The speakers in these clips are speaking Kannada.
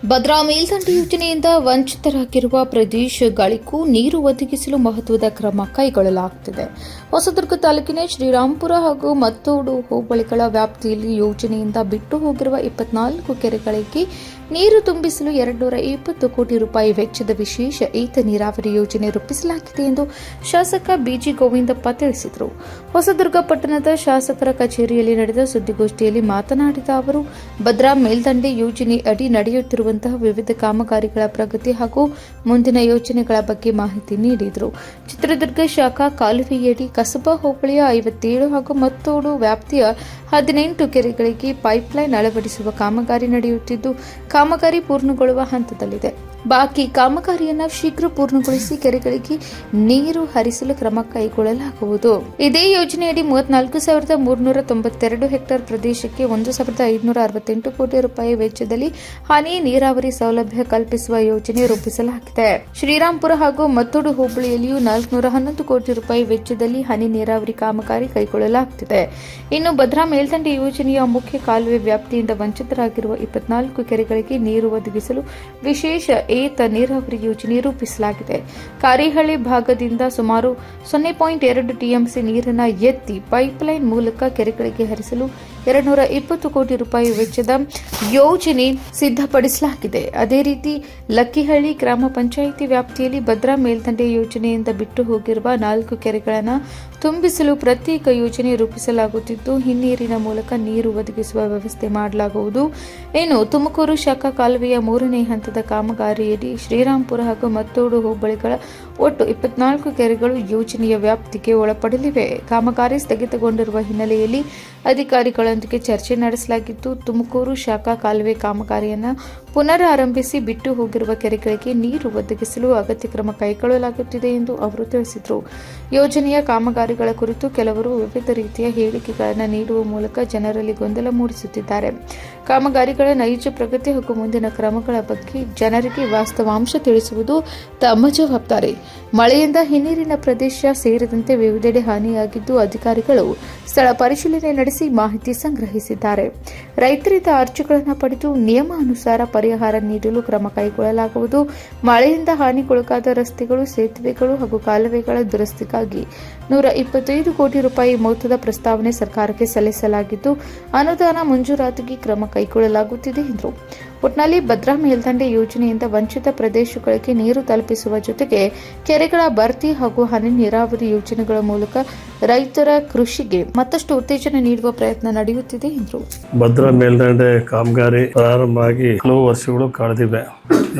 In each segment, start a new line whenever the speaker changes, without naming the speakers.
ಭದ್ರಾ ಮೇಲ್ದಂಡೆ ಯೋಜನೆಯಿಂದ ವಂಚಿತರಾಗಿರುವ ಪ್ರದೇಶಗಳಿಗೂ ನೀರು ಒದಗಿಸಲು ಮಹತ್ವದ ಕ್ರಮ ಕೈಗೊಳ್ಳಲಾಗುತ್ತಿದೆ. ಹೊಸದುರ್ಗ ತಾಲೂಕಿನ ಶ್ರೀರಾಂಪುರ ಹಾಗೂ ಮತ್ತೋಡು ಹೋಬಳಿಗಳ ವ್ಯಾಪ್ತಿಯಲ್ಲಿ ಯೋಜನೆಯಿಂದ ಬಿಟ್ಟು ಹೋಗಿರುವ 24 ಕೆರೆಗಳಿಗೆ ನೀರು ತುಂಬಿಸಲು 220 ಕೋಟಿ ರೂಪಾಯಿ ವೆಚ್ಚದ ವಿಶೇಷ ಏತ ನೀರಾವರಿ ಯೋಜನೆ ರೂಪಿಸಲಾಗಿದೆ ಎಂದು ಶಾಸಕ ಬಿಜಿ ಗೋವಿಂದಪ್ಪ ತಿಳಿಸಿದರು. ಹೊಸದುರ್ಗ ಪಟ್ಟಣದ ಶಾಸಕರ ಕಚೇರಿಯಲ್ಲಿ ನಡೆದ ಸುದ್ದಿಗೋಷ್ಠಿಯಲ್ಲಿ ಮಾತನಾಡಿದ ಅವರು, ಭದ್ರಾ ಮೇಲ್ದಂಡೆ ಯೋಜನೆ ಅಡಿ ನಡೆಯುತ್ತಿರುವಂತಹ ವಿವಿಧ ಕಾಮಗಾರಿಗಳ ಪ್ರಗತಿ ಹಾಗೂ ಮುಂದಿನ ಯೋಜನೆಗಳ ಬಗ್ಗೆ ಮಾಹಿತಿ ನೀಡಿದರು. ಚಿತ್ರದುರ್ಗ ಶಾಖಾ ಕಾಲುವೆಯಡಿ ಕಸಬಾ ಹೋಬಳಿಯ 57 ಹಾಗೂ ಮತ್ತೋಡು ವ್ಯಾಪ್ತಿಯ 18 ಕೆರೆಗಳಿಗೆ ಪೈಪ್ಲೈನ್ ಅಳವಡಿಸುವ ಕಾಮಗಾರಿ ನಡೆಯುತ್ತಿದ್ದು, ಕಾಮಗಾರಿ ಪೂರ್ಣಗೊಳ್ಳುವ ಹಂತದಲ್ಲಿದೆ. ಬಾಕಿ ಕಾಮಗಾರಿಯನ್ನು ಶೀಘ್ರ ಪೂರ್ಣಗೊಳಿಸಿ ಕೆರೆಗಳಿಗೆ ನೀರು ಹರಿಸಲು ಕ್ರಮ ಕೈಗೊಳ್ಳಲಾಗುವುದು. ಇದೇ ಯೋಜನೆಯಡಿ 34,392 ಹೆಕ್ಟೇರ್ ಪ್ರದೇಶಕ್ಕೆ 1,568 ಕೋಟಿ ರೂಪಾಯಿ ವೆಚ್ಚದಲ್ಲಿ ಹನಿ ನೀರಾವರಿ ಸೌಲಭ್ಯ ಕಲ್ಪಿಸುವ ಯೋಜನೆ ರೂಪಿಸಲಾಗಿದೆ. ಶ್ರೀರಾಂಪುರ ಹಾಗೂ ಮತ್ತೋಡು ಹೋಬಳಿಯಲ್ಲಿಯೂ 411 ಕೋಟಿ ರೂಪಾಯಿ ವೆಚ್ಚದಲ್ಲಿ ಹನಿ ನೀರಾವರಿ ಕಾಮಗಾರಿ ಕೈಗೊಳ್ಳಲಾಗುತ್ತಿದೆ. ಇನ್ನು ಭದ್ರಾ ಮೇಲ್ದಂಡೆ ಯೋಜನೆಯ ಮುಖ್ಯ ಕಾಲುವೆ ವ್ಯಾಪ್ತಿಯಿಂದ ವಂಚಿತರಾಗಿರುವ 24 ಕೆರೆಗಳಿಗೆ ನೀರು ಒದಗಿಸಲು ವಿಶೇಷ ಏತ ನೀರಾವರಿ ಯೋಜನೆ ರೂಪಿಸಲಾಗಿದೆ. ಕಾರಿಹಳ್ಳಿ ಭಾಗದಿಂದ ಸುಮಾರು 0.2 ಟಿಎಂಸಿ ನೀರನ್ನು ಎತ್ತಿ ಪೈಪ್ಲೈನ್ ಮೂಲಕ ಕೆರೆಗಳಿಗೆ ಹರಿಸಲು 220 ಕೋಟಿ ರೂಪಾಯಿ ವೆಚ್ಚದ ಯೋಜನೆ ಸಿದ್ಧಪಡಿಸಲಾಗಿದೆ. ಅದೇ ರೀತಿ ಲಕ್ಕಿಹಳ್ಳಿ ಗ್ರಾಮ ಪಂಚಾಯಿತಿ ವ್ಯಾಪ್ತಿಯಲ್ಲಿ ಭದ್ರಾ ಮೇಲ್ದಂಡೆ ಯೋಜನೆಯಿಂದ ಬಿಟ್ಟು ಹೋಗಿರುವ 4 ಕೆರೆಗಳನ್ನು ತುಂಬಿಸಲು ಪ್ರತ್ಯೇಕ ಯೋಜನೆ ರೂಪಿಸಲಾಗುತ್ತಿದ್ದು, ಹಿನ್ನೀರಿನ ಮೂಲಕ ನೀರು ಒದಗಿಸುವ ವ್ಯವಸ್ಥೆ ಮಾಡಲಾಗುವುದು. ಇನ್ನು ತುಮಕೂರು ಶಾಖಾ ಕಾಲುವೆಯ 3ನೇ ಹಂತದ ಕಾಮಗಾರಿಯಡಿ ಶ್ರೀರಾಂಪುರ ಹಾಗೂ ಮತ್ತೋಡು ಹೋಬಳಿಗಳ ಒಟ್ಟು 24 ಕೆರೆಗಳು ಯೋಜನೆಯ ವ್ಯಾಪ್ತಿಗೆ ಒಳಪಡಲಿವೆ. ಕಾಮಗಾರಿ ಸ್ಥಗಿತಗೊಂಡಿರುವ ಹಿನ್ನೆಲೆಯಲ್ಲಿ ಅಧಿಕಾರಿಗಳೊಂದಿಗೆ ಚರ್ಚೆ ನಡೆಸಲಾಗಿದ್ದು, ತುಮಕೂರು ಶಾಖಾ ಕಾಲುವೆ ಕಾಮಗಾರಿಯನ್ನು ಪುನರಾರಂಭಿಸಿ ಬಿಟ್ಟು ಹೋಗಿರುವ ಕೆರೆಗಳಿಗೆ ನೀರು ಒದಗಿಸಲು ಅಗತ್ಯ ಕ್ರಮ ಕೈಗೊಳ್ಳಲಾಗುತ್ತಿದೆ ಎಂದು ಅವರು ತಿಳಿಸಿದರು. ಯೋಜನೆಯ ಕಾಮಗಾರಿಗಳ ಕುರಿತು ಕೆಲವರು ವಿವಿಧ ರೀತಿಯ ಹೇಳಿಕೆಗಳನ್ನು ನೀಡುವ ಮೂಲಕ ಜನರಲ್ಲಿ ಗೊಂದಲ ಮೂಡಿಸುತ್ತಿದ್ದಾರೆ. ಕಾಮಗಾರಿಗಳ ನೈಜ ಪ್ರಗತಿ ಹಾಗೂ ಮುಂದಿನ ಕ್ರಮಗಳ ಬಗ್ಗೆ ಜನರಿಗೆ ವಾಸ್ತವಾಂಶ ತಿಳಿಸುವುದು ತಮ್ಮ ಜವಾಬ್ದಾರಿ. ಮಳೆಯಿಂದ ಹಿನ್ನೀರಿನ ಪ್ರದೇಶ ಸೇರಿದಂತೆ ವಿವಿಧೆಡೆ ಹಾನಿಯಾಗಿದ್ದು, ಅಧಿಕಾರಿಗಳು ಸ್ಥಳ ಪರಿಶೀಲನೆ ನಡೆಸಿ ಮಾಹಿತಿ ಸಂಗ್ರಹಿಸಿದ್ದಾರೆ. ರೈತರಿಂದ ಅರ್ಜಿಗಳನ್ನು ಪಡೆದು ನಿಯಮಾನುಸಾರ ಪರಿಹಾರ ನೀಡಲು ಕ್ರಮ ಕೈಗೊಳ್ಳಲಾಗುವುದು. ಮಳೆಯಿಂದ ಹಾನಿಗೊಳಗಾದ ರಸ್ತೆಗಳು, ಸೇತುವೆಗಳು ಹಾಗೂ ಕಾಲುವೆಗಳ ದುರಸ್ತಿಗಾಗಿ 125 ಕೋಟಿ ರೂಪಾಯಿ ಮೊತ್ತದ ಪ್ರಸ್ತಾವನೆ ಸರ್ಕಾರಕ್ಕೆ ಸಲ್ಲಿಸಲಾಗಿದ್ದು, ಅನುದಾನ ಮಂಜೂರಾತಿಗೆ ಕ್ರಮ ಕೈಗೊಳ್ಳಲಾಗುತ್ತಿದೆ ಎಂದರು. ಒಟ್ನಲ್ಲಿ ಭದ್ರಾ ಮೇಲ್ದಂಡೆ ಯೋಜನೆಯಿಂದ ವಂಚಿತ ಪ್ರದೇಶಗಳಿಗೆ ನೀರು ತಲುಪಿಸುವ ಜೊತೆಗೆ ಕೆರೆಗಳ ಭರ್ತಿ ಹಾಗೂ ಹನಿ ನೀರಾವರಿ ಯೋಜನೆಗಳ ಮೂಲಕ ರೈತರ ಕೃಷಿಗೆ ಮತ್ತಷ್ಟು ಉತ್ತೇಜನ ನೀಡುವ ಪ್ರಯತ್ನ ನಡೆಯುತ್ತಿದೆ ಎಂದರು.
ಭದ್ರಾ ಮೇಲ್ದಂಡೆ ಕಾಮಗಾರಿ ಪ್ರಾರಂಭ ಆಗಿ ಹಲವು ವರ್ಷಗಳು ಕಳೆದಿವೆ.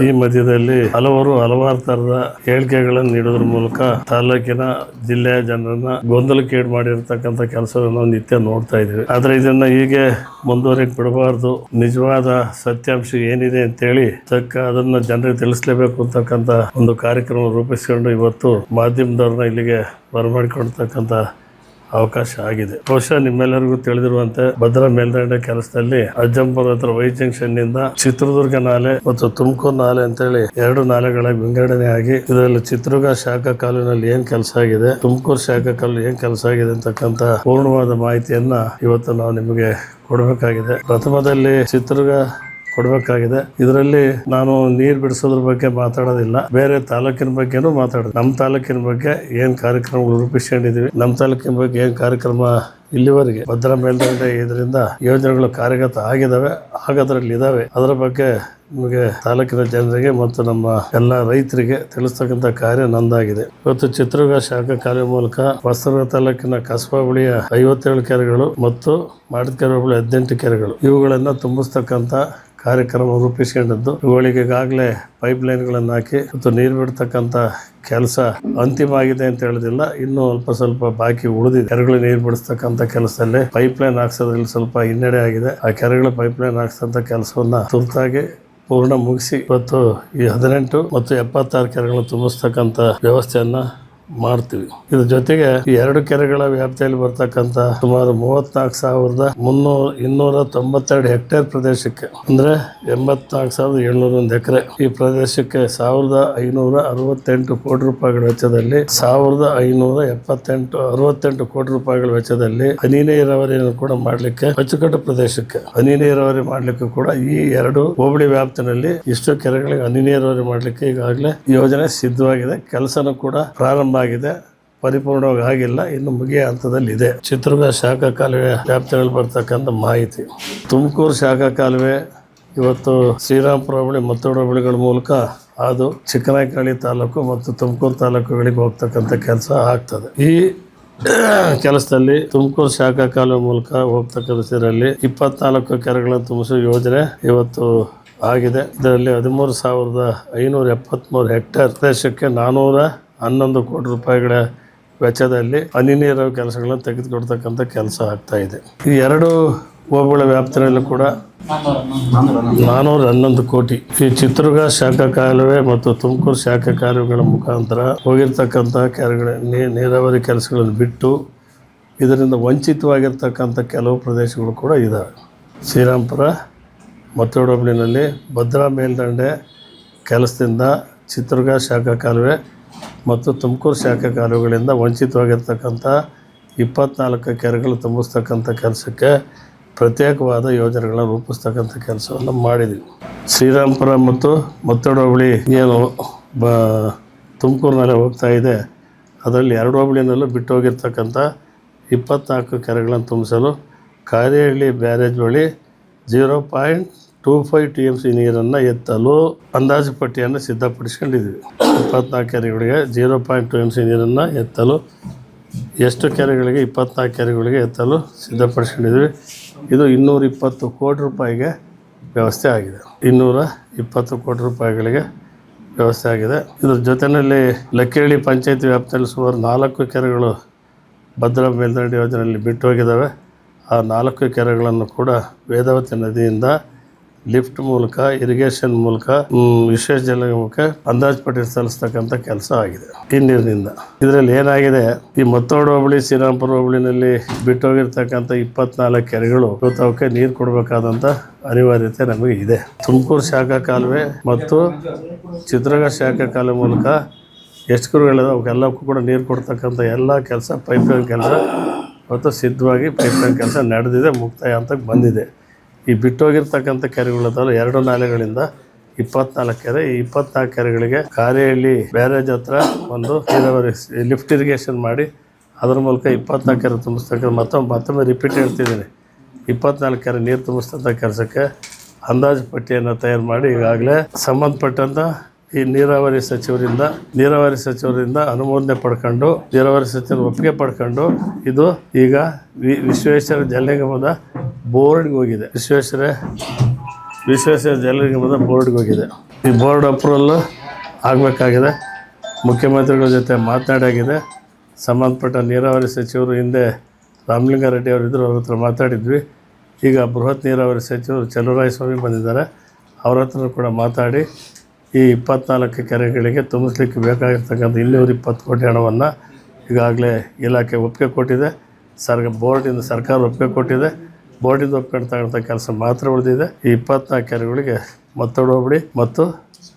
ಈ ಮಧ್ಯದಲ್ಲಿ ಹಲವಾರು ತರದ ಹೇಳಿಕೆಗಳನ್ನು ನೀಡೋದ್ರ ಮೂಲಕ ತಾಲೂಕಿನ ಜಿಲ್ಲೆಯ ಜನರನ್ನ ಗೊಂದಲಕ್ಕೀಡು ಮಾಡಿರ್ತಕ್ಕಂಥ ಕೆಲಸವನ್ನು ನಿತ್ಯ ನೋಡ್ತಾ ಇದ್ದೀವಿ. ಆದ್ರೆ ಇದನ್ನ ಹೀಗೆ ಮುಂದುವರಿಕೆ ಬಿಡಬಾರ್ದು. ನಿಜವಾದ ಸತ್ಯಾಂಶ ಏನಿದೆ ಅಂತೇಳಿ ಅದನ್ನ ಜನರಿಗೆ ತಿಳಿಸಲೇಬೇಕು ಅಂತಕ್ಕಂಥ ಒಂದು ಕಾರ್ಯಕ್ರಮ ರೂಪಿಸಿಕೊಂಡು ಇವತ್ತು ಮಾಧ್ಯಮದವ್ರನ್ನ ಇಲ್ಲಿಗೆ ಬರಮಾಡಿಕೊಳ್ತಕ್ಕಂಥ ಅವಕಾಶ ಆಗಿದೆ. ಬಹುಶಃ ನಿಮ್ಮೆಲ್ಲರಿಗೂ ತಿಳಿದಿರುವಂತೆ ಭದ್ರಾ ಮೇಲ್ದಂಡೆ ಕೆಲಸದಲ್ಲಿ ಅಜ್ಜಂಪುರ ಹತ್ರ ವೈ ಜಂಕ್ಷನ್ ನಿಂದ ಚಿತ್ರದುರ್ಗ ನಾಲೆ ಮತ್ತು ತುಮಕೂರು ನಾಲೆ ಅಂತೇಳಿ 2 ನಾಲೆಗಳ ವಿಂಗಡಣೆ ಆಗಿ ಇದರಲ್ಲಿ ಚಿತ್ರದುರ್ಗ ಶಾಖಾ ಕಾಲುವಿನಲ್ಲಿ ಏನ್ ಕೆಲಸ ಆಗಿದೆ, ತುಮಕೂರು ಶಾಖಾ ಕಾಲುವೆ ಏನ್ ಕೆಲಸ ಆಗಿದೆ ಅಂತಕ್ಕಂಥ ಪೂರ್ಣವಾದ ಮಾಹಿತಿಯನ್ನ ಇವತ್ತು ನಾವು ನಿಮಗೆ ಕೊಡಬೇಕಾಗಿದೆ. ಪ್ರಥಮದಲ್ಲಿ ಚಿತ್ರದುರ್ಗ ಕೊಡಬೇಕಾಗಿದೆ. ಇದರಲ್ಲಿ ನಾನು ನೀರು ಬಿಡಿಸೋದ್ರ ಬಗ್ಗೆ ಮಾತಾಡೋದಿಲ್ಲ, ಬೇರೆ ತಾಲೂಕಿನ ಬಗ್ಗೆನೂ ಮಾತಾಡೋದು. ನಮ್ಮ ತಾಲೂಕಿನ ಬಗ್ಗೆ ಏನ್ ಕಾರ್ಯಕ್ರಮಗಳು ರೂಪಿಸ್ಕೊಂಡಿದೀವಿ, ನಮ್ಮ ತಾಲೂಕಿನ ಬಗ್ಗೆ ಏನ್ ಕಾರ್ಯಕ್ರಮ ಇಲ್ಲಿವರೆಗೆ ಭದ್ರಾ ಮೇಲ್ದಂಡೆ ಇದರಿಂದ ಯೋಜನೆಗಳು ಕಾರ್ಯಗತ ಆಗಿದಾವೆ, ಆಗೋದ್ರಲ್ಲಿ ಇದಾವೆ, ಅದರ ಬಗ್ಗೆ ನಿಮಗೆ ತಾಲೂಕಿನ ಜನರಿಗೆ ಮತ್ತು ನಮ್ಮ ಎಲ್ಲ ರೈತರಿಗೆ ತಿಳಿಸ್ತಕ್ಕಂಥ ಕಾರ್ಯ ನಂದಾಗಿದೆ. ಇವತ್ತು ಚಿತ್ರದುರ್ಗ ಶಾಖಾ ಕಾಲುವೆ ಮೂಲಕ ಹೊಸದುರ್ಗ ತಾಲೂಕಿನ ಕಸಬಾ ಬಳಿಯ 57 ಕೆರೆಗಳು ಮತ್ತು ಮಾಡದಕೆರೆ ಹೋಬಳಿ 18 ಕೆರೆಗಳು ಇವುಗಳನ್ನ ತುಂಬಿಸ್ತಕ್ಕಂಥ ಕಾರ್ಯಕ್ರಮ ರೂಪಿಸಿಕೊಂಡಿದ್ದು, ಇವುಗಳಿಗೆ ಈಗಾಗಲೇ ಪೈಪ್ ಲೈನ್ಗಳನ್ನು ಹಾಕಿ ಮತ್ತು ನೀರು ಬಿಡ್ತಕ್ಕಂಥ ಕೆಲಸ ಅಂತಿಮ ಆಗಿದೆ ಅಂತ ಹೇಳೋದಿಲ್ಲ, ಇನ್ನೂ ಸ್ವಲ್ಪ ಬಾಕಿ ಉಳಿದಿದೆ. ಕೆರೆಗಳು ನೀರು ಬಿಡಿಸ್ತಕ್ಕಂಥ ಕೆಲಸದಲ್ಲಿ ಪೈಪ್ ಲೈನ್ ಹಾಕ್ಸೋದ್ರಲ್ಲಿ ಸ್ವಲ್ಪ ಹಿನ್ನಡೆ ಆಗಿದೆ. ಆ ಕೆರೆಗಳ ಪೈಪ್ ಲೈನ್ ಹಾಕ್ಸಂತ ಕೆಲಸವನ್ನ ತುರ್ತಾಗಿ ಪೂರ್ಣ ಮುಗಿಸಿ ಇವತ್ತು ಈ 18 ಮತ್ತು 76 ಕೆರೆಗಳನ್ನು ತುಂಬಿಸ್ತಕ್ಕಂಥ ವ್ಯವಸ್ಥೆಯನ್ನ ಮಾಡ್ತೀವಿ. ಇದ್ರ ಜೊತೆಗೆ ಈ 2 ಕೆರೆಗಳ ವ್ಯಾಪ್ತಿಯಲ್ಲಿ ಬರ್ತಕ್ಕಂಥ ಸುಮಾರು 34,292 ಹೆಕ್ಟೇರ್ ಪ್ರದೇಶಕ್ಕೆ ಅಂದ್ರೆ 84,701 ಎಕರೆ ಈ ಪ್ರದೇಶಕ್ಕೆ 1,568 ಕೋಟಿ ರೂಪಾಯಿಗಳ ವೆಚ್ಚದಲ್ಲಿ 1,568 ಕೋಟಿ ರೂಪಾಯಿಗಳ ವೆಚ್ಚದಲ್ಲಿ ಹನಿ ನೀರಾವರಿಯನ್ನು ಕೂಡ ಮಾಡಲಿಕ್ಕೆ ಅಚ್ಚುಕಟ್ಟು ಪ್ರದೇಶಕ್ಕೆ ಹನಿ ನೀರಾವರಿ ಮಾಡಲಿಕ್ಕೆ ಕೂಡ ಈ 2 ಹೋಬಳಿ ವ್ಯಾಪ್ತಿನಲ್ಲಿ ಇಷ್ಟು ಕೆರೆಗಳಿಗೆ ಹನಿ ನೀರಾವರಿ ಮಾಡಲಿಕ್ಕೆ ಈಗಾಗಲೇ ಯೋಜನೆ ಸಿದ್ಧವಾಗಿದೆ. ಕೆಲಸನೂ ಕೂಡ ಪ್ರಾರಂಭ ಆಗಿದೆ. ಪರಿಪೂರ್ಣವಾಗಿ ಆಗಿಲ್ಲ, ಇನ್ನು ಮುಗಿಯ ಹಂತದಲ್ಲಿ ಇದೆ. ಚಿತ್ರದುರ್ಗ ಶಾಖಾ ಕಾಲುವೆ ವ್ಯಾಪ್ತಿಯಲ್ಲಿ ಬರ್ತಕ್ಕಂಥ ಮಾಹಿತಿ. ತುಮಕೂರು ಶಾಖಾ ಕಾಲುವೆ ಇವತ್ತು ಶ್ರೀರಾಂಪುರ ಹೋಬಳಿ ಮತ್ತೋಡು ಹೋಬಳಿಗಳ ಮೂಲಕ ಅದು ಚಿಕ್ಕನಾಯಕನಹಳ್ಳಿ ತಾಲೂಕು ಮತ್ತು ತುಮಕೂರು ತಾಲೂಕುಗಳಿಗೆ ಹೋಗ್ತಕ್ಕಂಥ ಕೆಲಸ ಆಗ್ತದೆ. ಈ ಕೆಲಸದಲ್ಲಿ ತುಮಕೂರು ಶಾಖಾ ಕಾಲುವೆ ಮೂಲಕ ಹೋಗ್ತಕ್ಕಂಥ ಇದರಲ್ಲಿ 24 ಕೆರೆಗಳನ್ನು ತುಂಬಿಸುವ ಯೋಜನೆ ಇವತ್ತು ಆಗಿದೆ. ಇದರಲ್ಲಿ 13,573 ಹೆಕ್ಟೇರ್ ಪ್ರದೇಶಕ್ಕೆ 411 ಕೋಟಿ ರೂಪಾಯಿಗಳ ವೆಚ್ಚದಲ್ಲಿ ಹನಿ ನೀರಾವರಿ ಕೆಲಸಗಳನ್ನು ತೆಗೆದುಕೊಡ್ತಕ್ಕಂಥ ಕೆಲಸ ಆಗ್ತಾ ಇದೆ. ಈ 2 ಹೋಬಳಿ ವ್ಯಾಪ್ತಿಯಲ್ಲೂ ಕೂಡ 411 ಕೋಟಿ ಈ ಚಿತ್ರದುರ್ಗ ಶಾಖಾ ಕಾಲುವೆ ಮತ್ತು ತುಮಕೂರು ಶಾಖಾ ಕಾಲುವೆಗಳ ಮುಖಾಂತರ ಹೋಗಿರ್ತಕ್ಕಂಥ ಕೆರೆಗಳ ನೀರಾವರಿ ಕೆಲಸಗಳನ್ನು ಬಿಟ್ಟು ಇದರಿಂದ ವಂಚಿತವಾಗಿರ್ತಕ್ಕಂಥ ಕೆಲವು ಪ್ರದೇಶಗಳು ಕೂಡ ಇದ್ದಾವೆ. ಶ್ರೀರಾಂಪುರ ಮತ್ತೋಡು ಹೋಬಳಿನಲ್ಲಿ ಭದ್ರಾ ಮೇಲ್ದಂಡೆ ಕೆಲಸದಿಂದ ಚಿತ್ರದುರ್ಗ ಶಾಖಾ ಕಾಲುವೆ ಮತ್ತು ತುಮಕೂರು ಶಾಖಾ ಕಾಲುವೆಗಳಿಂದ ವಂಚಿತವಾಗಿರ್ತಕ್ಕಂಥ 24 ಕೆರೆಗಳು ತುಂಬಿಸ್ತಕ್ಕಂಥ ಕೆಲಸಕ್ಕೆ ಪ್ರತ್ಯೇಕವಾದ ಯೋಜನೆಗಳನ್ನು ರೂಪಿಸ್ತಕ್ಕಂಥ ಕೆಲಸವನ್ನು ಮಾಡಿದ್ವಿ. ಶ್ರೀರಾಂಪುರ ಮತ್ತು ಮತ್ತೋಡು ಹೋಬಳಿ ಏನು ತುಮಕೂರಿನಲ್ಲಿ ಹೋಗ್ತಾ ಇದೆ ಅದರಲ್ಲಿ 2 ಹೋಬಳಿನಲ್ಲೂ ಬಿಟ್ಟು ಹೋಗಿರ್ತಕ್ಕಂಥ 24 ಕೆರೆಗಳನ್ನು ತುಂಬಿಸಲು ಕಾರೇಹಳ್ಳಿ ಬ್ಯಾರೇಜ್ ಬಳಿ 0.25 TMC ನೀರನ್ನು ಎತ್ತಲು ಅಂದಾಜು ಪಟ್ಟಿಯನ್ನು ಸಿದ್ಧಪಡಿಸ್ಕೊಂಡಿದ್ವಿ. 24 ಕೆರೆಗಳಿಗೆ 0.2 TMC ನೀರನ್ನು ಎತ್ತಲು ಎಷ್ಟು ಕೆರೆಗಳಿಗೆ 24 ಕೆರೆಗಳಿಗೆ ಎತ್ತಲು ಸಿದ್ಧಪಡಿಸ್ಕೊಂಡಿದ್ವಿ. ಇದು 220 ಕೋಟಿ ರೂಪಾಯಿಗೆ ವ್ಯವಸ್ಥೆ ಆಗಿದೆ. 220 ಕೋಟಿ ರೂಪಾಯಿಗಳಿಗೆ ವ್ಯವಸ್ಥೆ ಆಗಿದೆ. ಇದ್ರ ಜೊತೆಯಲ್ಲಿ ಲಕ್ಕೇಹಳ್ಳಿ ಪಂಚಾಯತಿ ವ್ಯಾಪ್ತಿಯಲ್ಲಿ ಸುಮಾರು 4 ಕೆರೆಗಳು ಭದ್ರಾ ಮೇಲ್ದಂಡೆ ಯೋಜನೆಯಲ್ಲಿ ಬಿಟ್ಟು ಹೋಗಿದ್ದಾವೆ. ಆ 4 ಕೆರೆಗಳನ್ನು ಕೂಡ ವೇದಾವತಿ ನದಿಯಿಂದ ಲಿಫ್ಟ್ ಮೂಲಕ ಇರಿಗೇಷನ್ ಮೂಲಕ ವಿಶೇಷ ಜಲನಿಗಮಕ್ಕೆ ಅಂದಾಜು ಪಟ್ಟಿ ಸಲ್ಲಿಸ್ತಕ್ಕಂಥ ಕೆಲಸ ಆಗಿದೆ ಈ ನೀರಿನಿಂದ. ಇದರಲ್ಲಿ ಏನಾಗಿದೆ, ಈ ಮತ್ತೋಡು ಹೋಬಳಿ ಶ್ರೀರಾಂಪುರ ಹೋಬಳಿನಲ್ಲಿ ಬಿಟ್ಟೋಗಿರ್ತಕ್ಕಂಥ 24 ಕೆರೆಗಳು ಇವತ್ತು ಅವಕ್ಕೆ ನೀರು ಕೊಡಬೇಕಾದಂಥ ಅನಿವಾರ್ಯತೆ ನಮಗೆ ಇದೆ. ತುಮಕೂರು ಶಾಖಾ ಕಾಲುವೆ ಮತ್ತು ಚಿತ್ರದುರ್ಗ ಶಾಖಾ ಕಾಲುವೆ ಮೂಲಕ ಎಷ್ಟು ಕೆರೆಗಳಿದೆ ಅವಕ್ಕೆಲ್ಲಕ್ಕೂ ಕೂಡ ನೀರು ಕೊಡ್ತಕ್ಕಂಥ ಎಲ್ಲ ಕೆಲಸ ಪೈಪ್ಲೈನ್ ಕೆಲಸ ಇವತ್ತು ಸಿದ್ಧವಾಗಿ ಪೈಪ್ಲೈನ್ ಕೆಲಸ ನಡೆದಿದೆ, ಮುಕ್ತಾಯ ಹಂತಕ್ಕೆ ಬಂದಿದೆ. ಈ ಬಿಟ್ಟೋಗಿರ್ತಕ್ಕಂಥ ಕೆರೆಗಳಿದ್ದಾವೆ 2 ನಾಲೆಗಳಿಂದ 24 ಕೆರೆ. ಈ 24 ಕೆರೆಗಳಿಗೆ ಕಾರೇಹಳ್ಳಿ ಬ್ಯಾರೇಜ್ ಹತ್ರ ಒಂದು ನೀರಾವರಿ ಲಿಫ್ಟ್ ಇರಿಗೇಷನ್ ಮಾಡಿ ಅದರ ಮೂಲಕ 24 ಕೆರೆ ತುಂಬಿಸ್ತಕ್ಕಂಥ ಮತ್ತೊಮ್ಮೆ ರಿಪೀಟ್ ಹೇಳ್ತಿದ್ದೀನಿ, 24 ಕೆರೆ ನೀರು ತುಂಬಿಸ್ತಂಥ ಕೆಲಸಕ್ಕೆ ಅಂದಾಜು ಪಟ್ಟಿಯನ್ನು ತಯಾರು ಮಾಡಿ ಈಗಾಗಲೇ ಸಂಬಂಧಪಟ್ಟಂಥ ಈ ನೀರಾವರಿ ಸಚಿವರಿಂದ ಅನುಮೋದನೆ ಪಡ್ಕೊಂಡು ನೀರಾವರಿ ಸಚಿವರು ಒಪ್ಪಿಗೆ ಪಡ್ಕೊಂಡು ಇದು ಈಗ ವಿಶ್ವೇಶ್ವರ ಜಲ ನಿಗಮದ ಬೋರ್ಡ್ಗೆ ಹೋಗಿದೆ. ವಿಶ್ವೇಶ್ವರ ಜಲ ನಿಗಮದ ಬೋರ್ಡ್ಗೆ ಹೋಗಿದೆ. ಈ ಬೋರ್ಡ್ ಅಪ್ರೂವಲ್ ಆಗಬೇಕಾಗಿದೆ. ಮುಖ್ಯಮಂತ್ರಿಗಳ ಜೊತೆ ಮಾತನಾಡಾಗಿದೆ. ಸಂಬಂಧಪಟ್ಟ ನೀರಾವರಿ ಸಚಿವರು ಹಿಂದೆ ರಾಮಲಿಂಗಾರೆಡ್ಡಿ ಅವರಿದ್ದರು, ಅವ್ರ ಹತ್ರ ಮಾತಾಡಿದ್ವಿ. ಈಗ ಬೃಹತ್ ನೀರಾವರಿ ಸಚಿವರು ಚಲುವರಾಯಸ್ವಾಮಿ ಬಂದಿದ್ದಾರೆ, ಅವ್ರ ಹತ್ರ ಕೂಡ ಮಾತಾಡಿ ಈ 24 ಕೆರೆಗಳಿಗೆ ತುಂಬಿಸ್ಲಿಕ್ಕೆ ಬೇಕಾಗಿರ್ತಕ್ಕಂಥ 220 ಕೋಟಿ ಹಣವನ್ನು ಈಗಾಗಲೇ ಇಲಾಖೆ ಒಪ್ಪಿಗೆ ಕೊಟ್ಟಿದೆ. ಬೋರ್ಡಿಂದ ಸರ್ಕಾರ ಒಪ್ಪಿಗೆ ಕೊಟ್ಟಿದೆ. ಬೋರ್ಡಿಂದ ಒಪ್ಪಿಕೊಳ್ತಕ್ಕಂಥ ಕೆಲಸ ಮಾತ್ರ ಉಳಿದಿದೆ. ಈ 24 ಕೆರೆಗಳಿಗೆ ಮತ್ತೋಡು ಹೋಬಳಿ ಮತ್ತು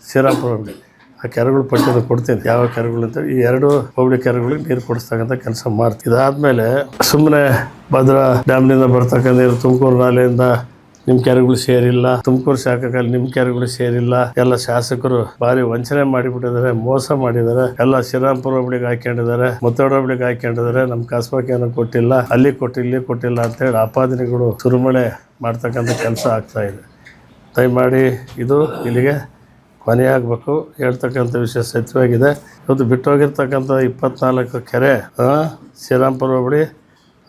ಶ್ರೀರಾಂಪುರ ಹೋಬಳಿ ಆ ಕೆರೆಗಳು ಪಟ್ಟಿಯನ್ನು ಕೊಡ್ತೀನಿ, ಯಾವ ಕೆರೆಗಳು ಅಂತ. ಈ 2 ಹೋಬಳಿ ಕೆರೆಗಳಿಗೆ ನೀರು ಕೊಡಿಸ್ತಕ್ಕಂಥ ಕೆಲಸ ಮಾಡ್ತೀವಿ. ಇದಾದಮೇಲೆ ಸುಮ್ಮನೆ ಭದ್ರಾ ಡ್ಯಾಮ್ನಿಂದ ಬರ್ತಕ್ಕಂಥ ನೀರು ತುಮಕೂರು ನಾಲೆಯಿಂದ ನಿಮ್ಮ ಕೆರೆಗಳು ಸೇರಿಲ್ಲ, ತುಮಕೂರು ಶಾಖೆಗಳಲ್ಲಿ ನಿಮ್ಮ ಕೆರೆಗಳು ಸೇರಿಲ್ಲ, ಎಲ್ಲ ಶಾಸಕರು ಭಾರಿ ವಂಚನೆ ಮಾಡಿಬಿಟ್ಟಿದ್ದಾರೆ, ಮೋಸ ಮಾಡಿದ್ದಾರೆ, ಎಲ್ಲ ಶ್ರೀರಾಂಪುರ ಹೋಬಳಿಗೆ ಹಾಕೊಂಡಿದ್ದಾರೆ, ಮತ್ತೋಡು ಹೋಬಳಿಗೆ ಹಾಕೊಂಡಿದ್ದಾರೆ, ನಮ್ಮ ಕಸಬಕ್ಕೆ ಏನೋ ಕೊಟ್ಟಿಲ್ಲ, ಅಲ್ಲಿ ಕೊಟ್ಟಿಲ್ಲ, ಇಲ್ಲಿ ಕೊಟ್ಟಿಲ್ಲ ಅಂತೇಳಿ ಆಪಾದನೆಗಳು ಸುರಿಮಳೆ ಮಾಡ್ತಕ್ಕಂಥ ಕೆಲಸ ಆಗ್ತಾ ಇದೆ. ದಯಮಾಡಿ ಇದು ಇಲ್ಲಿಗೆ ಕೊನೆಯಾಗಬೇಕು. ಹೇಳ್ತಕ್ಕಂಥ ವಿಷಯ ಸತ್ಯವಾಗಿದೆ. ಇವತ್ತು ಬಿಟ್ಟೋಗಿರ್ತಕ್ಕಂಥ 24 ಕೆರೆ ಶ್ರೀರಾಂಪುರ ಹೋಬಳಿ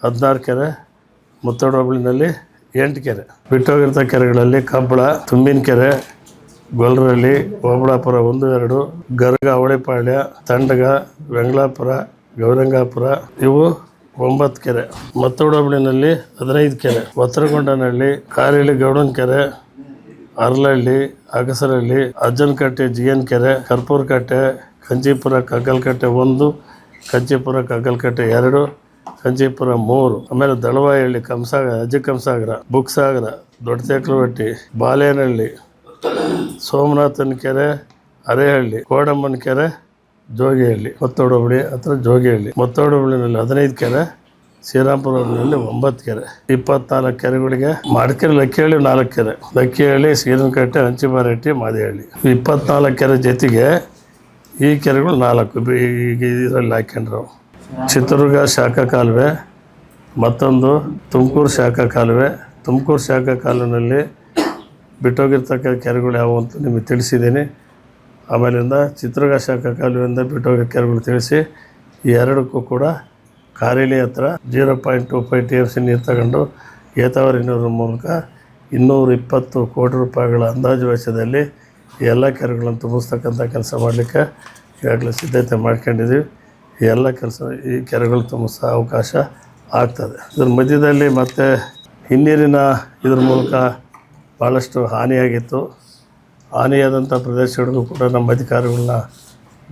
16 ಕೆರೆ, ಮತ್ತೋಡು ಹೋಬಳಿನಲ್ಲಿ 8 ಕೆರೆ. ಬಿಟ್ಟೋಗಿರ್ತ ಕೆರೆಗಳಲ್ಲಿ ಕಬ್ಬಳ, ತುಂಬಿನ ಕೆರೆ, ಗೊಲ್ರಳ್ಳಿ, ಓಬಳಾಪುರ 1, 2, ಗರ್ಗ, ಅವಳಿಪಾಳ್ಯ, ತಂಡಗ, ವೆಂಗ್ಲಾಪುರ, ಗೌರಂಗಾಪುರ ಇವು 9 ಕೆರೆ. ಮತ್ತೋಡು ಹೋಬಳಿನಲ್ಲಿ 15 ಕೆರೆ. ಒತ್ತರಗೊಂಡನಹಳ್ಳಿ, ಕಾರೇಹಳ್ಳಿ ಗೌಡನ ಕೆರೆ, ಅರ್ಲಹಳ್ಳಿ, ಅಗಸರಹಳ್ಳಿ, ಅಜ್ಜನಕಟ್ಟೆ, GN ಕೆರೆ, ಕರ್ಪೂರಕಟ್ಟೆ, ಕಂಚೀಪುರ, ಕಗ್ಗಲಕಟ್ಟೆ 1, ಕಂಚಿಪುರ ಕಗ್ಗಲಕಟ್ಟೆ 2, ಕಂಚಿಪುರ 3, ಆಮೇಲೆ ದಳವಾಯಹಳ್ಳಿ, ಅಜ್ಜಿಕಂಸಾಗರ, ಬುಕ್ಸಾಗರ, ದೊಡ್ಡತೇಕ್ಲವಟ್ಟಿ, ಬಾಲೇನಹಳ್ಳಿ, ಸೋಮನಾಥನ ಕೆರೆ, ಅರೇಹಳ್ಳಿ, ಕೋಡಮ್ಮನ ಕೆರೆ, ಜೋಗಿಹಳ್ಳಿ, ಮತ್ತೋಡು ಹೋಬಳಿ ಹತ್ರ ಜೋಗಿಹಳ್ಳಿ, ಮತ್ತೋಡು ಹೋಬಳಿನಲ್ಲಿ 15 ಕೆರೆ, ಶ್ರೀರಾಮ್ಪುರ ಹೋಬಳಿಯಲ್ಲಿ 9 ಕೆರೆ, 24 ಕೆರೆಗಳಿಗೆ ಮಡಿಕೇರಿ ಲಕ್ಕಿಹಳ್ಳಿ 4 ಕೆರೆ, ಲಕ್ಕಿಹಳ್ಳಿ, ಸೀರನಕಟ್ಟೆ, ಹಂಚಿಮಾರಟ್ಟಿ, ಮಾದೇಹಳ್ಳಿ 24 ಕೆರೆ ಜೊತೆಗೆ ಈ ಕೆರೆಗಳು 4 ಈಗ ಇದರಲ್ಲಿ ಹಾಕ್ಕೊಂಡ್ರು. ಚಿತ್ರದುರ್ಗ ಶಾಖಾ ಕಾಲುವೆ, ಮತ್ತೊಂದು ತುಮಕೂರು ಶಾಖಾ ಕಾಲುವೆ. ತುಮಕೂರು ಶಾಖಾ ಕಾಲುವೆಯಲ್ಲಿ ಬಿಟ್ಟೋಗಿರ್ತಕ್ಕ ಕೆರೆಗಳು ಯಾವುವು ಅಂತ ನಿಮಗೆ ತಿಳಿಸಿದ್ದೀನಿ. ಆಮೇಲಿಂದ ಚಿತ್ರದುರ್ಗ ಶಾಖಾ ಕಾಲುವೆಯಿಂದ ಬಿಟ್ಟೋಗಿರೋ ಕೆರೆಗಳು ತಿಳಿಸಿ, ಈ ಎರಡಕ್ಕೂ ಕೂಡ ಕಾರೇಲಿ ಹತ್ರ 0.25 TMC ನೀರು ತಗೊಂಡು ಏತಾವರಿ ನೀರಿನ ಮೂಲಕ 220 ಕೋಟಿ ರೂಪಾಯಿಗಳ ಅಂದಾಜು ವೆಚ್ಚದಲ್ಲಿ ಈ ಎಲ್ಲ ಕೆರೆಗಳನ್ನು ತುಂಬಿಸ್ತಕ್ಕಂಥ ಕೆಲಸ ಮಾಡಲಿಕ್ಕೆ ಈಗಾಗಲೇ ಸಿದ್ಧತೆ ಮಾಡ್ಕೊಂಡಿದ್ದೀವಿ. ಈ ಎಲ್ಲ ಕೆಲಸ ಈ ಕೆರೆಗಳು ತುಂಬಿಸೋ ಅವಕಾಶ ಆಗ್ತದೆ. ಇದ್ರ ಮಧ್ಯದಲ್ಲಿ ಮತ್ತು ಹಿನ್ನೀರಿನ ಇದ್ರ ಮೂಲಕ ಭಾಳಷ್ಟು ಹಾನಿಯಾಗಿತ್ತು. ಹಾನಿಯಾದಂಥ ಪ್ರದೇಶಗಳಿಗೂ ಕೂಡ ನಮ್ಮ ಅಧಿಕಾರಿಗಳನ್ನ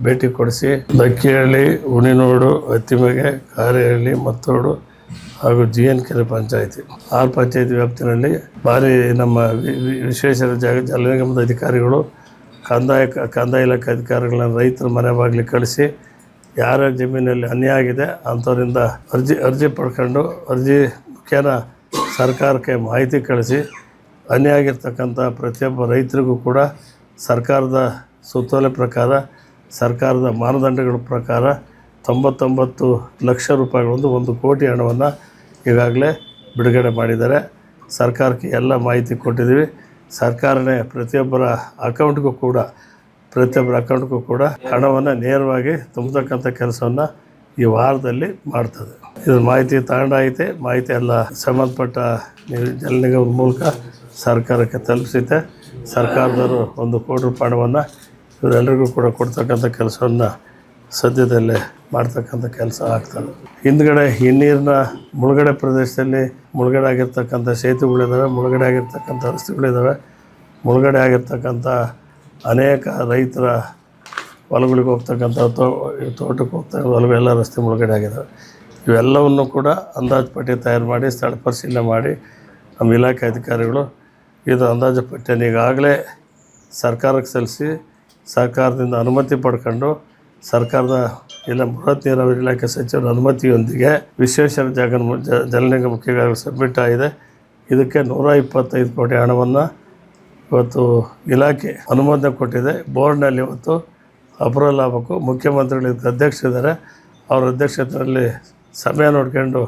ಭೇಟಿ ಕೊಡಿಸಿ ಲಕ್ಕಿಹಳ್ಳಿ, ಉಣಿನೋಡು, ಅತ್ತಿಮೆಗೆ, ಕಾರೇಹಳ್ಳಿ, ಮತ್ತೋಡು ಹಾಗೂ GN ಕೆರೆ ಪಂಚಾಯಿತಿ 6 ಪಂಚಾಯಿತಿ ವ್ಯಾಪ್ತಿನಲ್ಲಿ ಭಾರಿ ನಮ್ಮ ವಿಶೇಷ ಜಲ ನಿಗಮದ ಅಧಿಕಾರಿಗಳು, ಕಂದಾಯ ಇಲಾಖೆ ಅಧಿಕಾರಿಗಳನ್ನ ರೈತರ ಮನೆ ಬಾಗಿಲಿಗೆ ಕಳಿಸಿ ಯಾರ ಜಮೀನಲ್ಲಿ ಅನ್ಯಾಯ ಆಗಿದೆ ಅಂಥವರಿಂದ ಅರ್ಜಿ ಪಡ್ಕೊಂಡು ಅರ್ಜಿ ಮುಖೇನ ಸರ್ಕಾರಕ್ಕೆ ಮಾಹಿತಿ ಕಳಿಸಿ ಅನ್ಯಾಯ ಆಗಿರ್ತಕ್ಕಂಥ ಪ್ರತಿಯೊಬ್ಬ ರೈತರಿಗೂ ಕೂಡ ಸರ್ಕಾರದ ಸುತ್ತೋಲೆ ಪ್ರಕಾರ, ಸರ್ಕಾರದ ಮಾನದಂಡಗಳ ಪ್ರಕಾರ 99 ಲಕ್ಷ ರೂಪಾಯಿಗಳೊಂದು 1 ಕೋಟಿ ಹಣವನ್ನು ಈಗಾಗಲೇ ಬಿಡುಗಡೆ ಮಾಡಿದ್ದಾರೆ. ಸರ್ಕಾರಕ್ಕೆ ಎಲ್ಲ ಮಾಹಿತಿ ಕೊಟ್ಟಿದ್ದೀವಿ. ಸರ್ಕಾರನೇ ಪ್ರತಿಯೊಬ್ಬರ ಅಕೌಂಟ್ಗೂ ಕೂಡ ಹಣವನ್ನು ನೇರವಾಗಿ ತುಂಬತಕ್ಕಂಥ ಕೆಲಸವನ್ನು ಈ ವಾರದಲ್ಲಿ ಮಾಡ್ತದೆ. ಇದ್ರ ಮಾಹಿತಿ ತಗೊಂಡಾಗೈತೆ. ಮಾಹಿತಿ ಎಲ್ಲ ಸಂಬಂಧಪಟ್ಟ ಜಲ ನಿಗಮದ ಮೂಲಕ ಸರ್ಕಾರಕ್ಕೆ ತಲುಪಿಸುತ್ತೆ. ಸರ್ಕಾರದವರು 1 ಕೋಟಿ ರೂಪಾಯಿ ಹಣವನ್ನು ಇವರೆಲ್ಲರಿಗೂ ಕೂಡ ಕೊಡ್ತಕ್ಕಂಥ ಕೆಲಸವನ್ನು ಸದ್ಯದಲ್ಲೇ ಮಾಡ್ತಕ್ಕಂಥ ಕೆಲಸ ಆಗ್ತದೆ. ಹಿಂದ್ಗಡೆ ಹಿನ್ನೀರಿನ ಮುಳುಗಡೆ ಪ್ರದೇಶದಲ್ಲಿ ಮುಳುಗಡೆ ಆಗಿರ್ತಕ್ಕಂಥ ಸೇತುವೆಗಳಿದ್ದಾವೆ, ಮುಳುಗಡೆ ಆಗಿರ್ತಕ್ಕಂಥ ರಸ್ತೆಗಳಿದ್ದಾವೆ, ಮುಳುಗಡೆ ಆಗಿರ್ತಕ್ಕಂಥ ಅನೇಕ ರೈತರ ಹೊಲಗಳಿಗೆ ಹೋಗ್ತಕ್ಕಂಥ ತೋಟಕ್ಕೆ ಹೋಗ್ತಕ್ಕಂಥ ಹೊಲಗಳೆಲ್ಲ ರಸ್ತೆ ಮುಳುಗಡೆ ಆಗಿದ್ದಾವೆ. ಇವೆಲ್ಲವನ್ನು ಕೂಡ ಅಂದಾಜು ಪಟ್ಟಿ ತಯಾರು ಮಾಡಿ ಸ್ಥಳ ಪರಿಶೀಲನೆ ಮಾಡಿ ನಮ್ಮ ಇಲಾಖೆ ಅಧಿಕಾರಿಗಳು ಇದು ಅಂದಾಜು ಪಟ್ಟಿಯನ್ನು ಈಗಾಗಲೇ ಸರ್ಕಾರಕ್ಕೆ ಸಲ್ಲಿಸಿ ಸರ್ಕಾರದಿಂದ ಅನುಮತಿ ಪಡ್ಕೊಂಡು ಸರ್ಕಾರದ ಬೃಹತ್ ನೀರಾವರಿ ಇಲಾಖೆ ಸಚಿವರ ಅನುಮತಿಯೊಂದಿಗೆ ವಿಶ್ವೇಶ್ವರ ಜಲ ನಿಗಮಕ್ಕೆ ಈಗಾಗಲೇ ಸಬ್ಮಿಟ್ ಆಗಿದೆ. ಇದಕ್ಕೆ 125 ಕೋಟಿ ಹಣವನ್ನು ಇವತ್ತು ಇಲಾಖೆ ಅನುಮೋದನೆ ಕೊಟ್ಟಿದೆ. ಬೋರ್ಡ್ನಲ್ಲಿ ಇವತ್ತು ಅಪ್ರೂವಲ್ ಆಗಬೇಕು. ಮುಖ್ಯಮಂತ್ರಿಗಳು ಇದಕ್ಕೆ ಅಧ್ಯಕ್ಷರಿದ್ದಾರೆ. ಅವರ ಅಧ್ಯಕ್ಷತೆಯಲ್ಲಿ ಸಭೆ ನೋಡ್ಕೊಂಡು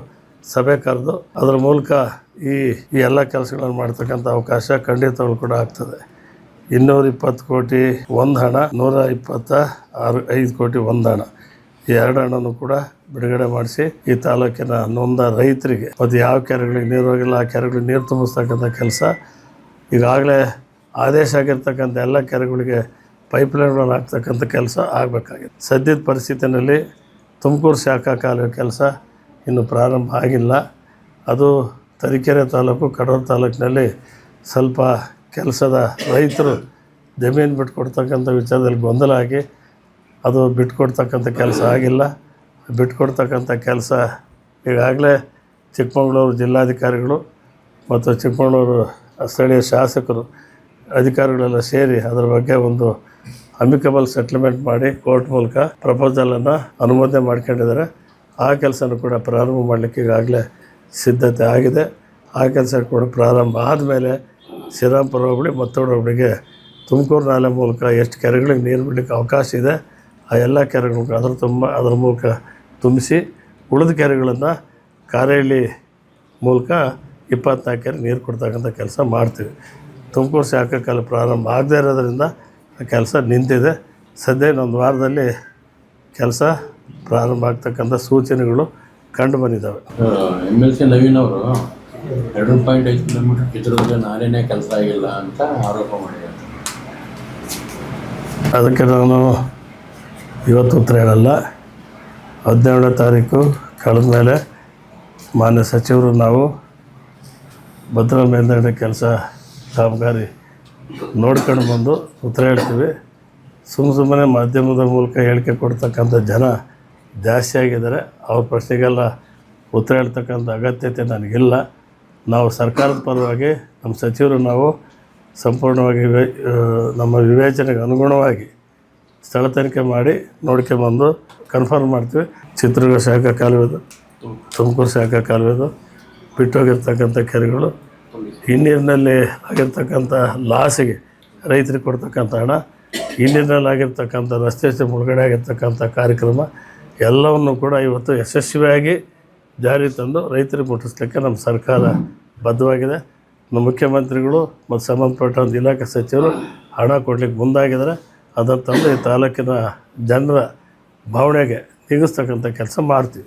ಸಭೆ ಕರೆದು ಅದರ ಮೂಲಕ ಈ ಎಲ್ಲ ಕೆಲಸಗಳನ್ನು ಮಾಡ್ತಕ್ಕಂಥ ಅವಕಾಶ ಖಂಡಿತವಾಗ್ಲೂ ಕೂಡ ಆಗ್ತದೆ. 220 ಕೋಟಿ ಒಂದು ಹಣ, 125 ಕೋಟಿ ಒಂದು ಹಣ, ಈ 2 ಹಣನೂ ಕೂಡ ಬಿಡುಗಡೆ ಮಾಡಿಸಿ ಈ ತಾಲೂಕಿನ ನೊಂದ ರೈತರಿಗೆ ಮತ್ತು ಯಾವ ಕೆರೆಗಳಿಗೆ ನೀರು ಹೋಗಿಲ್ಲ ಆ ಕೆರೆಗಳಿಗೆ ನೀರು ತುಂಬಿಸ್ತಕ್ಕಂಥ ಕೆಲಸ ಈಗಾಗಲೇ ಆದೇಶ ಆಗಿರ್ತಕ್ಕಂಥ ಎಲ್ಲ ಕೆರೆಗಳಿಗೆ ಪೈಪ್ಲೈನ್ಗಳನ್ನು ಹಾಕ್ತಕ್ಕಂಥ ಕೆಲಸ ಆಗಬೇಕಾಗಿದೆ. ಸದ್ಯದ ಪರಿಸ್ಥಿತಿಯಲ್ಲಿ ತುಮಕೂರು ಶಾಖಾ ಕಾಲುವೆ ಕೆಲಸ ಇನ್ನೂ ಪ್ರಾರಂಭ ಆಗಿಲ್ಲ. ಅದು ತರೀಕೆರೆ ತಾಲೂಕು, ಕಡೂರು ತಾಲೂಕಿನಲ್ಲಿ ಸ್ವಲ್ಪ ಕೆಲಸದ ರೈತರು ಜಮೀನು ಬಿಟ್ಕೊಡ್ತಕ್ಕಂಥ ವಿಚಾರದಲ್ಲಿ ಗೊಂದಲ ಆಗಿ ಅದು ಬಿಟ್ಕೊಡ್ತಕ್ಕಂಥ ಕೆಲಸ ಆಗಿಲ್ಲ. ಬಿಟ್ಕೊಡ್ತಕ್ಕಂಥ ಕೆಲಸ ಈಗಾಗಲೇ ಚಿಕ್ಕಮಗಳೂರು ಜಿಲ್ಲಾಧಿಕಾರಿಗಳು ಮತ್ತು ಚಿಕ್ಕಮಗಳೂರು ಸ್ಥಳೀಯ ಶಾಸಕರು ಅಧಿಕಾರಿಗಳೆಲ್ಲ ಸೇರಿ ಅದರ ಬಗ್ಗೆ ಒಂದು ಅಮಿಕಬಲ್ ಸೆಟ್ಲ್ಮೆಂಟ್ ಮಾಡಿ ಕೋರ್ಟ್ ಮೂಲಕ ಪ್ರಪೋಸಲನ್ನು ಅನುಮೋದನೆ ಮಾಡ್ಕೊಂಡಿದ್ದಾರೆ. ಆ ಕೆಲಸನೂ ಕೂಡ ಪ್ರಾರಂಭ ಮಾಡಲಿಕ್ಕೆ ಈಗಾಗಲೇ ಸಿದ್ಧತೆ ಆಗಿದೆ. ಆ ಕೆಲಸ ಕೂಡ ಪ್ರಾರಂಭ ಆದಮೇಲೆ ಶ್ರೀರಾಮ್ಪುರ ಹೋಬಳಿ, ಮತ್ತೋಡು ಹೋಬಳಿಗೆ ತುಮಕೂರು ನಾಲೆ ಮೂಲಕ ಎಷ್ಟು ಕೆರೆಗಳಿಗೆ ನೀರು ಬಿಡಲಿಕ್ಕೆ ಅವಕಾಶ ಇದೆ ಆ ಎಲ್ಲ ಕೆರೆಗಳಿಗೆ ಅದರ ಮೂಲಕ ತುಂಬಿಸಿ ಉಳಿದ ಕೆರೆಗಳನ್ನು ಕಾರೇಹಳ್ಳಿ ಮೂಲಕ 24 ಕೆರೆ ನೀರು ಕೊಡ್ತಕ್ಕಂಥ ಕೆಲಸ ಮಾಡ್ತೀವಿ. ತುಮಕೂರು ಶಾಖಾ ಕಾಲ ಪ್ರಾರಂಭ ಆಗದೇ ಇರೋದ್ರಿಂದ ಆ ಕೆಲಸ ನಿಂತಿದೆ. ಸದ್ಯ ಇನ್ನೊಂದು ವಾರದಲ್ಲಿ ಕೆಲಸ ಪ್ರಾರಂಭ ಆಗ್ತಕ್ಕಂಥ ಸೂಚನೆಗಳು ಕಂಡು ಬಂದಿದ್ದಾವೆ.
MLC ನವೀನ್ ಅವರು 2.5 ಕಿಲೋಮೀಟರ್ ಚಿತ್ರದುರ್ಗ ನಾಲೆನೇ ಕೆಲಸ ಆಗಿಲ್ಲ ಅಂತ ಆರೋಪ ಮಾಡಿದ್ದಾರೆ.
ಅದಕ್ಕೆ ನಾನು ಇವತ್ತು ಉತ್ತರ ಹೇಳಲ್ಲ. 17ನೇ ತಾರೀಕು ಕಳೆದ ಮೇಲೆ ಮಾನ್ಯ ಸಚಿವರು ನಾವು ಭದ್ರಾ ಮೇಲ್ದಂಡೆ ಕೆಲಸ ಕಾಮಗಾರಿ ನೋಡ್ಕೊಂಡು ಬಂದು ಉತ್ತರ ಹೇಳ್ತೀವಿ. ಸುಮ್ಮನೆ ಮಾಧ್ಯಮದ ಮೂಲಕ ಹೇಳಿಕೆ ಕೊಡ್ತಕ್ಕಂಥ ಜನ ಜಾಸ್ತಿ ಆಗಿದ್ದಾರೆ. ಅವ್ರ ಪ್ರಶ್ನೆಗೆಲ್ಲ ಉತ್ತರ ಹೇಳ್ತಕ್ಕಂಥ ಅಗತ್ಯತೆ ನನಗಿಲ್ಲ. ನಾವು ಸರ್ಕಾರದ ಪರವಾಗಿ ನಮ್ಮ ಸಚಿವರು ನಾವು ಸಂಪೂರ್ಣವಾಗಿ ನಮ್ಮ ವಿವೇಚನೆಗೆ ಅನುಗುಣವಾಗಿ ಸ್ಥಳ ತನಿಖೆ ಮಾಡಿ ನೋಡ್ಕೊಂಬಂದು ಕನ್ಫರ್ಮ್ ಮಾಡ್ತೀವಿ. ಚಿತ್ರದುರ್ಗ ಶಾಖಾ ಕಾಲುವೆದು, ತುಮಕೂರು ಶಾಖಾ ಕಾಲುವೆದು, ಬಿಟ್ಟೋಗಿರ್ತಕ್ಕಂಥ ಕೆರೆಗಳು, ಹಿನ್ನೀರಿನಲ್ಲಿ ಆಗಿರ್ತಕ್ಕಂಥ ಲಾಸಿಗೆ ರೈತರಿಗೆ ಕೊಡ್ತಕ್ಕಂಥ ಹಣ, ಹಿನ್ನೀರಿನಲ್ಲಿ ಆಗಿರ್ತಕ್ಕಂಥ ರಸ್ತೆ ಮುಳುಗಡೆ ಆಗಿರ್ತಕ್ಕಂಥ ಕಾರ್ಯಕ್ರಮ ಎಲ್ಲವನ್ನು ಕೂಡ ಇವತ್ತು ಯಶಸ್ವಿಯಾಗಿ ಜಾರಿ ತಂದು ರೈತರಿಗೆ ಮುಟ್ಟಿಸ್ಲಿಕ್ಕೆ ನಮ್ಮ ಸರ್ಕಾರ ಬದ್ಧವಾಗಿದೆ. ನಮ್ಮ ಮುಖ್ಯಮಂತ್ರಿಗಳು ಮತ್ತು ಸಂಬಂಧಪಟ್ಟ ಒಂದು ಇಲಾಖೆ ಸಚಿವರು ಹಣ ಕೊಡ್ಲಿಕ್ಕೆ ಮುಂದಾಗಿದ್ದಾರೆ. ಅದನ್ನು ತಂದು ಈ ತಾಲೂಕಿನ ಜನರ ಭಾವನೆಗೆ ನೀಗಿಸ್ತಕ್ಕಂಥ ಕೆಲಸ ಮಾಡ್ತೀವಿ.